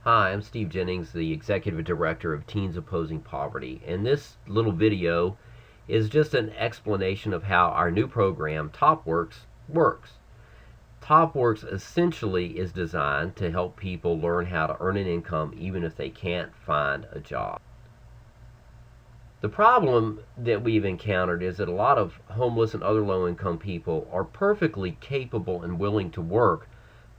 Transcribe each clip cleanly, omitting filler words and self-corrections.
Hi, I'm Steve Jennings, the Executive Director of Teens Opposing Poverty, and this little video is just an explanation of how our new program, TOPwerx, works. TOPwerx essentially is designed to help people learn how to earn an income even if they can't find a job. The problem that we've encountered is that a lot of homeless and other low-income people are perfectly capable and willing to work,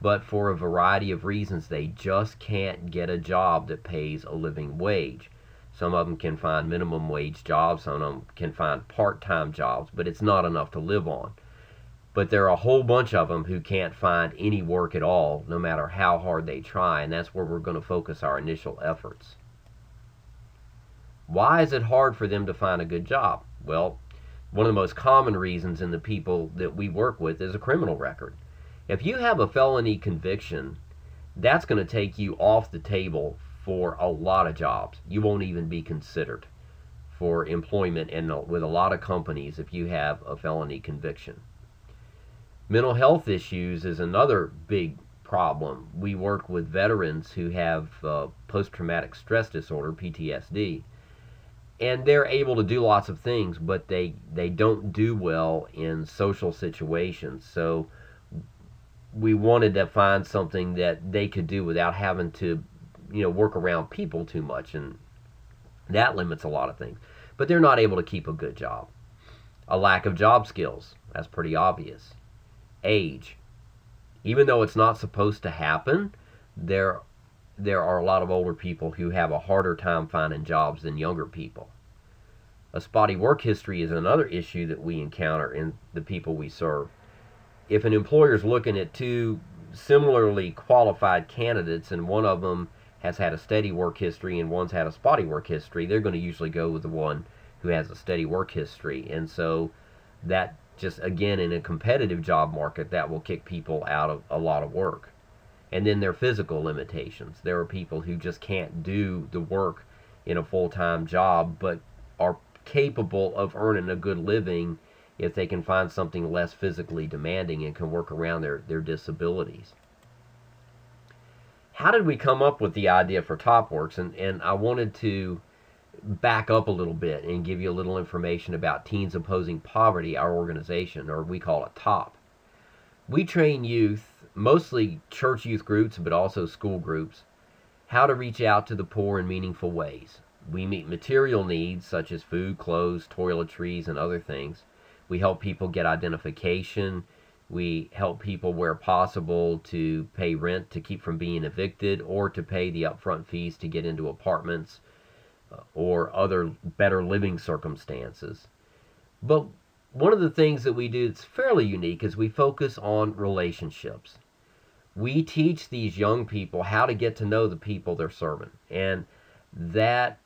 but for a variety of reasons they just can't get a job that pays a living wage. Some of them can find minimum wage jobs, some of them can find part-time jobs, but it's not enough to live on. But there are a whole bunch of them who can't find any work at all, no matter how hard they try, and that's where we're going to focus our initial efforts. Why is it hard for them to find a good job? Well, one of the most common reasons in the people that we work with is a criminal record. If you have a felony conviction, that's going to take you off the table for a lot of jobs. You won't even be considered for employment with a lot of companies if you have a felony conviction. Mental health issues is another big problem. We work with veterans who have post-traumatic stress disorder, PTSD, and they're able to do lots of things, but they don't do well in social situations. So we wanted to find something that they could do without having to, work around people too much, and that limits a lot of things. But they're not able to keep a good job. A lack of job skills, that's pretty obvious. Age, even though it's not supposed to happen, there are a lot of older people who have a harder time finding jobs than younger people. A spotty work history is another issue that we encounter in the people we serve. If an employer is looking at two similarly qualified candidates and one of them has had a steady work history and one's had a spotty work history, they're going to usually go with the one who has a steady work history. And so that just, again, in a competitive job market, that will kick people out of a lot of work. And then there are physical limitations. There are people who just can't do the work in a full-time job but are capable of earning a good living if they can find something less physically demanding and can work around their disabilities. How did we come up with the idea for TOPwerx? And I wanted to back up a little bit and give you a little information about Teens Opposing Poverty, our organization, or we call it TOP. We train youth, mostly church youth groups, but also school groups, how to reach out to the poor in meaningful ways. We meet material needs such as food, clothes, toiletries, and other things. We help people get identification. We help people where possible to pay rent to keep from being evicted or to pay the upfront fees to get into apartments or other better living circumstances. But one of the things that we do that's fairly unique is we focus on relationships. We teach these young people how to get to know the people they're serving, and that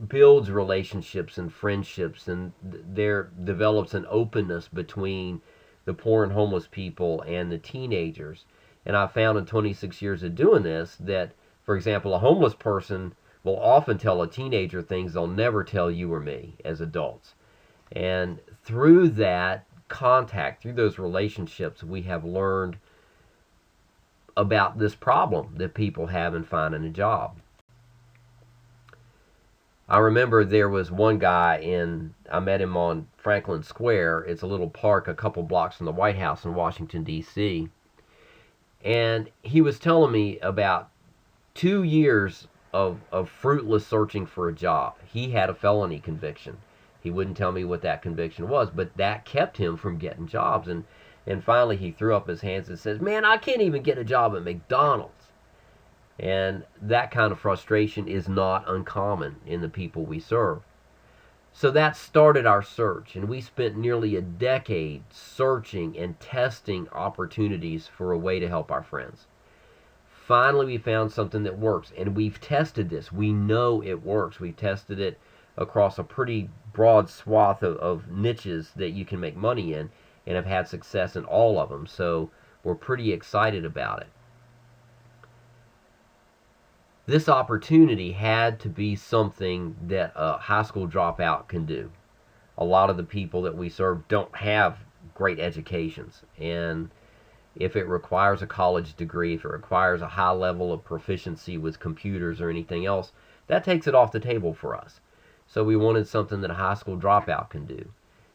builds relationships and friendships, and there develops an openness between the poor and homeless people and the teenagers. And I found in 26 years of doing this that, for example, a homeless person will often tell a teenager things they'll never tell you or me as adults. And through that contact, through those relationships, we have learned about this problem that people have in finding a job. I remember there was one guy I met him on Franklin Square. It's a little park a couple blocks from the White House in Washington, D.C. And he was telling me about 2 years of fruitless searching for a job. He had a felony conviction. He wouldn't tell me what that conviction was, but that kept him from getting jobs. And finally he threw up his hands and says, "Man, I can't even get a job at McDonald's." And that kind of frustration is not uncommon in the people we serve. So that started our search, and we spent nearly a decade searching and testing opportunities for a way to help our friends. Finally, we found something that works, and we've tested this. We know it works. We've tested it across a pretty broad swath of niches that you can make money in, and have had success in all of them. So we're pretty excited about it. This opportunity had to be something that a high school dropout can do. A lot of the people that we serve don't have great educations, and if it requires a college degree, if it requires a high level of proficiency with computers or anything else, that takes it off the table for us. So we wanted something that a high school dropout can do.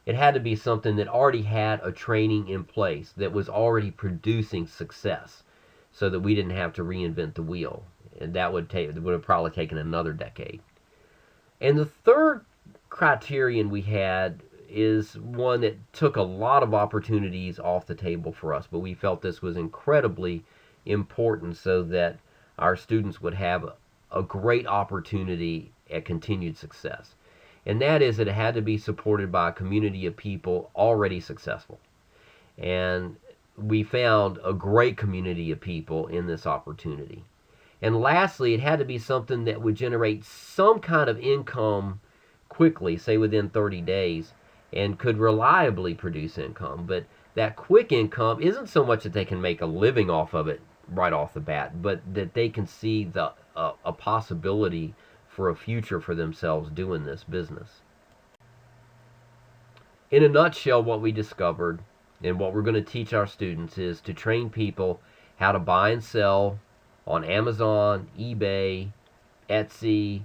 It had to be something that already had a training in place, that was already producing success, so that we didn't have to reinvent the wheel. And that would have probably taken another decade. And the third criterion we had is one that took a lot of opportunities off the table for us, but we felt this was incredibly important so that our students would have a great opportunity at continued success. And that is that it had to be supported by a community of people already successful. And we found a great community of people in this opportunity. And lastly, it had to be something that would generate some kind of income quickly, say within 30 days, and could reliably produce income. But that quick income isn't so much that they can make a living off of it right off the bat, but that they can see a possibility for a future for themselves doing this business. In a nutshell, what we discovered and what we're going to teach our students is to train people how to buy and sell on Amazon, eBay, Etsy,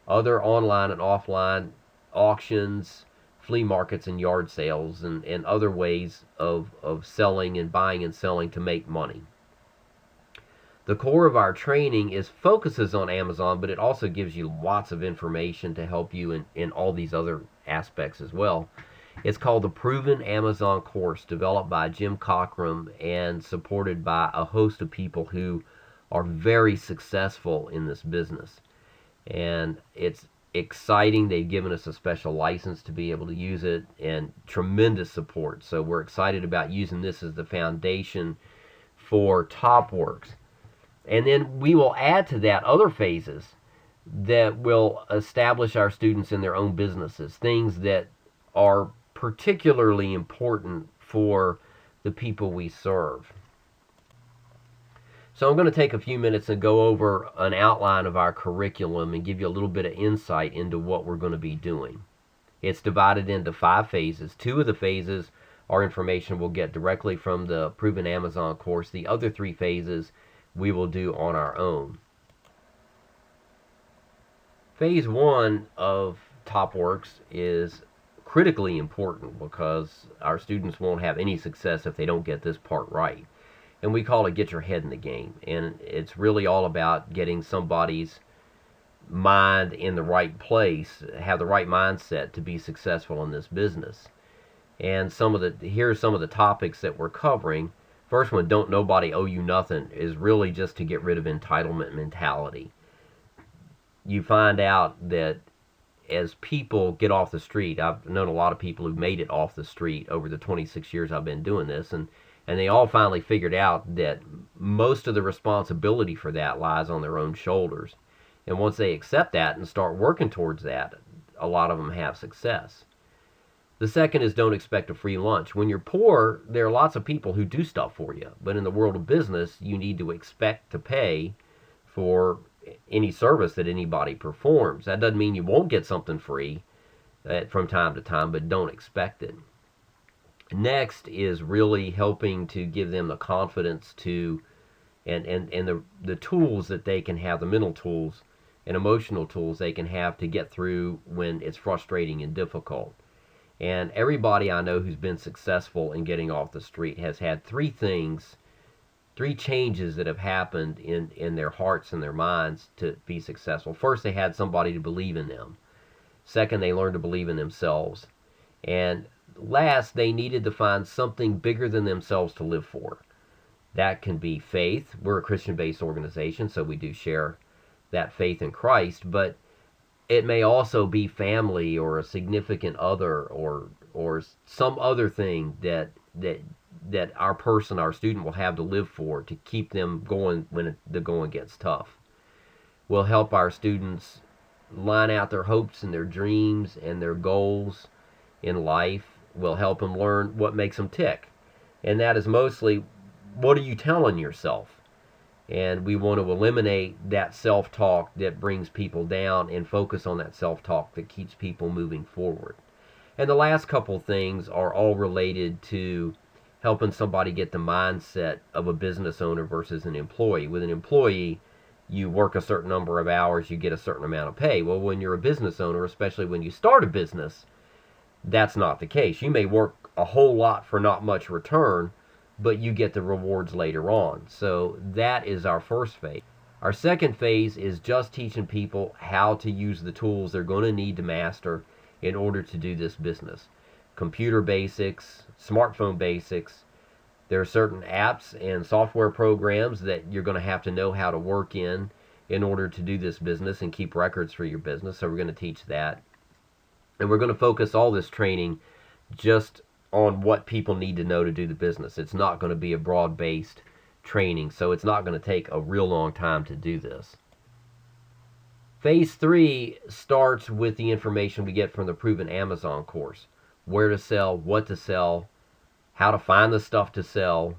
other online and offline auctions, flea markets and yard sales, and other ways of selling and buying and selling to make money. The core of our training focuses on Amazon, but it also gives you lots of information to help you in all these other aspects as well. It's called the Proven Amazon Course, developed by Jim Cockrum and supported by a host of people who are very successful in this business. And it's exciting. They've given us a special license to be able to use it, and tremendous support. So we're excited about using this as the foundation for TOPwerx. And then we will add to that other phases that will establish our students in their own businesses, things that are particularly important for the people we serve. So I'm going to take a few minutes and go over an outline of our curriculum and give you a little bit of insight into what we're going to be doing. It's divided into 5 phases. 2 of the phases are information we'll get directly from the Proven Amazon course. The other 3 phases we will do on our own. Phase 1 of TOPwerx is critically important because our students won't have any success if they don't get this part right. And we call it Get Your Head in the Game. And it's really all about getting somebody's mind in the right place, have the right mindset to be successful in this business. And here are some of the topics that we're covering. First one, don't nobody owe you nothing, is really just to get rid of entitlement mentality. You find out that as people get off the street, I've known a lot of people who've made it off the street over the 26 years I've been doing this, and they all finally figured out that most of the responsibility for that lies on their own shoulders. And once they accept that and start working towards that, a lot of them have success. The second is don't expect a free lunch. When you're poor, there are lots of people who do stuff for you. But in the world of business, you need to expect to pay for any service that anybody performs. That doesn't mean you won't get something free from time to time, but don't expect it. Next is really helping to give them the confidence to and the tools that they can have, the mental tools and emotional tools they can have to get through when it's frustrating and difficult. And everybody I know who's been successful in getting off the street has had 3 changes that have happened in their hearts and their minds to be successful. First, they had somebody to believe in them. Second, they learned to believe in themselves. And last, they needed to find something bigger than themselves to live for. That can be faith. We're a Christian-based organization, so we do share that faith in Christ, but it may also be family or a significant other or some other thing that our student will have to live for to keep them going when the going gets tough. We'll help our students line out their hopes and their dreams and their goals in life. We'll help them learn what makes them tick. And that is mostly, what are you telling yourself? And we want to eliminate that self-talk that brings people down and focus on that self-talk that keeps people moving forward. And the last couple things are all related to helping somebody get the mindset of a business owner versus an employee. With an employee, you work a certain number of hours, you get a certain amount of pay. Well, when you're a business owner, especially when you start a business, that's not the case. You may work a whole lot for not much return, but you get the rewards later on. So that is our first phase. Our second phase is just teaching people how to use the tools they're going to need to master in order to do this business. Computer basics, smartphone basics. There are certain apps and software programs that you're going to have to know how to work in order to do this business and keep records for your business. So we're going to teach that. And we're going to focus all this training just on what people need to know to do the business. It's not going to be a broad-based training, so it's not going to take a real long time to do this. Phase 3 starts with the information we get from the Proven Amazon course. Where to sell, what to sell, how to find the stuff to sell,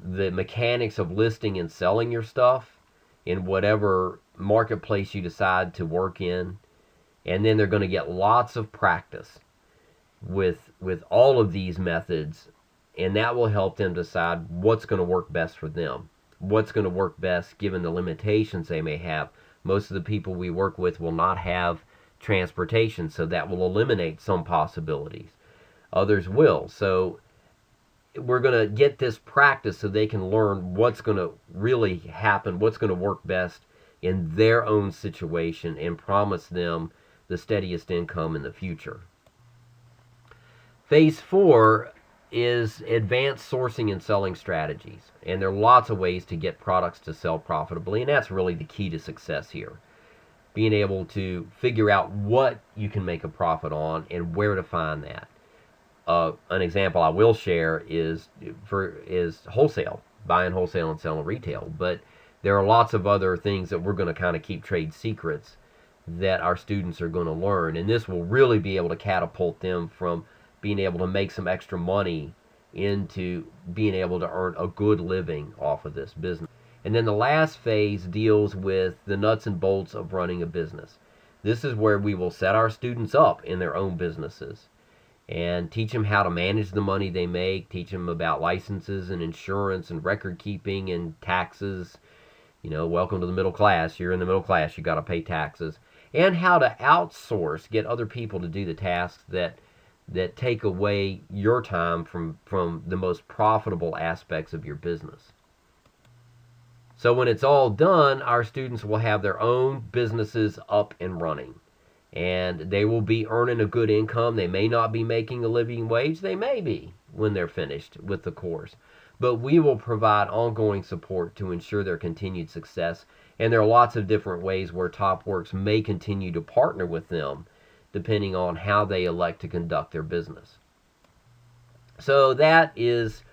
the mechanics of listing and selling your stuff in whatever marketplace you decide to work in. And then they're going to get lots of practice with all of these methods, and that will help them decide what's going to work best for them, what's going to work best given the limitations they may have. Most of the people we work with will not have transportation, so that will eliminate some possibilities. Others will. So we're going to get this practice so they can learn what's going to really happen, what's going to work best in their own situation, and promise them the steadiest income in the future. Phase 4 is advanced sourcing and selling strategies. And there are lots of ways to get products to sell profitably, and that's really the key to success here. Being able to figure out what you can make a profit on and where to find that. An example I will share is wholesale, buying wholesale and selling retail. But there are lots of other things that we're going to kind of keep trade secrets that our students are going to learn. And this will really be able to catapult them from being able to make some extra money into being able to earn a good living off of this business. And then the last phase deals with the nuts and bolts of running a business. This is where we will set our students up in their own businesses and teach them how to manage the money they make, teach them about licenses and insurance and record keeping and taxes. You know, welcome to the middle class. You're in the middle class, you got to pay taxes. And how to outsource, get other people to do the tasks that take away your time from the most profitable aspects of your business. So when it's all done, our students will have their own businesses up and running. And they will be earning a good income. They may not be making a living wage. They may be when they're finished with the course. But we will provide ongoing support to ensure their continued success. And there are lots of different ways where TOPwerx may continue to partner with them depending on how they elect to conduct their business. So that is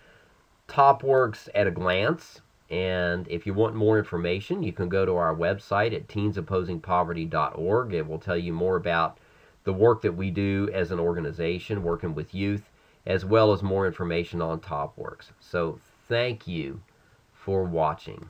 TOPwerx at a glance. And if you want more information, you can go to our website at teensopposingpoverty.org. It will tell you more about the work that we do as an organization working with youth, as well as more information on TOPwerx. So thank you for watching.